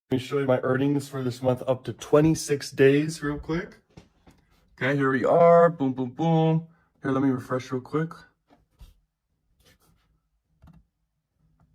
Let me show you my earnings for this month up to 26 days real quick. Okay, here we are. Boom, boom, boom. Here, let me refresh real quick.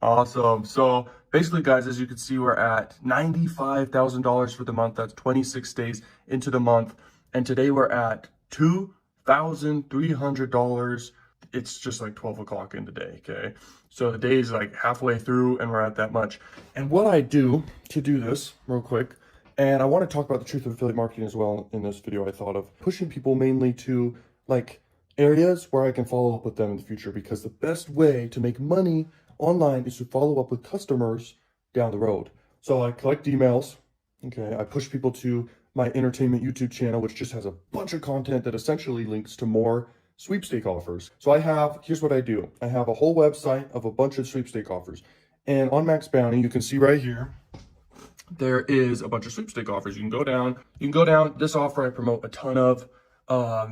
Awesome. So basically, guys, as you can see, we're at $95,000 for the month. That's 26 days into the month. And today we're at $2,300. It's just like 12 o'clock in the day, okay? So the day is like halfway through and we're at that much. And what I do to do this real quick, and I want to talk about the truth of affiliate marketing as well in this video. I thought of pushing people mainly to like areas where I can follow up with them in the future, because the best way to make money online is to follow up with customers down the road. So I collect emails, okay? I push people to my entertainment YouTube channel, which just has a bunch of content that essentially links to more sweepstake offers. So here's what I do. I have a whole website of a bunch of sweepstake offers. And on Max Bounty, you can see right here, there is a bunch of sweepstake offers. You can go down, this offer I promote a ton of.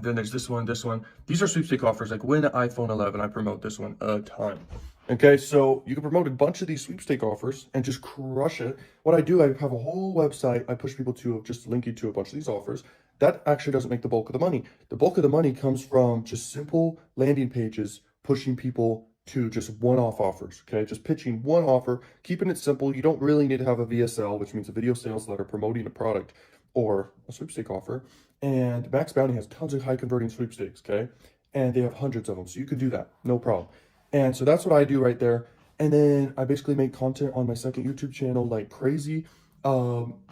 Then there's this one. These are sweepstake offers, like win an iPhone 11. I promote this one a ton. Okay, so you can promote a bunch of these sweepstake offers and just crush it. What I do, I have a whole website I push people to, just linking to a bunch of these offers. That actually doesn't make the bulk of the money. The bulk of the money comes from just simple landing pages, pushing people to just one-off offers, okay? Just pitching one offer, keeping it simple. You don't really need to have a VSL, which means a video sales letter promoting a product or a sweepstake offer. And Max Bounty has tons of high converting sweepstakes, okay? And they have hundreds of them, so you can do that, no problem. And so that's what I do right there. And then I basically make content on my second YouTube channel like crazy.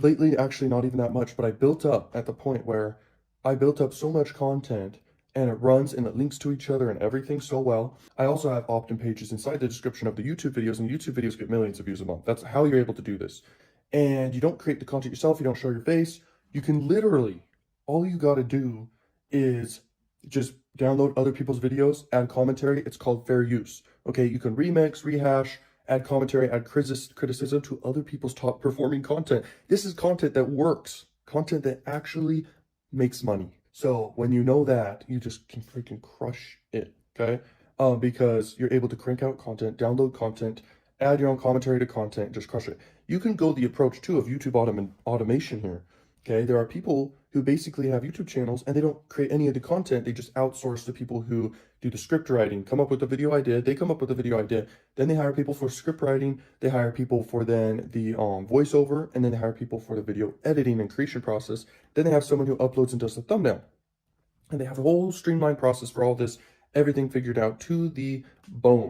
Lately, actually not even that much, but I built up at the point where I built up so much content and it runs and it links to each other and everything so well. I also have opt-in pages inside the description of the YouTube videos, and YouTube videos get millions of views a month. That's how you're able to do this. And you don't create the content yourself. You don't show your face. You can literally, all you got to do is just download other people's videos, add commentary. It's called fair use. Okay, you can remix, rehash, add commentary, add criticism to other people's top performing content. This is content that works, content that actually makes money. So when you know that, you just can freaking crush it, okay? Because you're able to crank out content, download content, add your own commentary to content, just crush it. You can go the approach too of YouTube automation here. Okay, there are people who basically have YouTube channels and they don't create any of the content. They just outsource to people who do the script writing, come up with the video idea. They come up with the video idea. Then they hire people for script writing. They hire people for then the voiceover, and then they hire people for the video editing and creation process. Then they have someone who uploads and does the thumbnail. And they have a whole streamlined process for all this, everything figured out to the bone.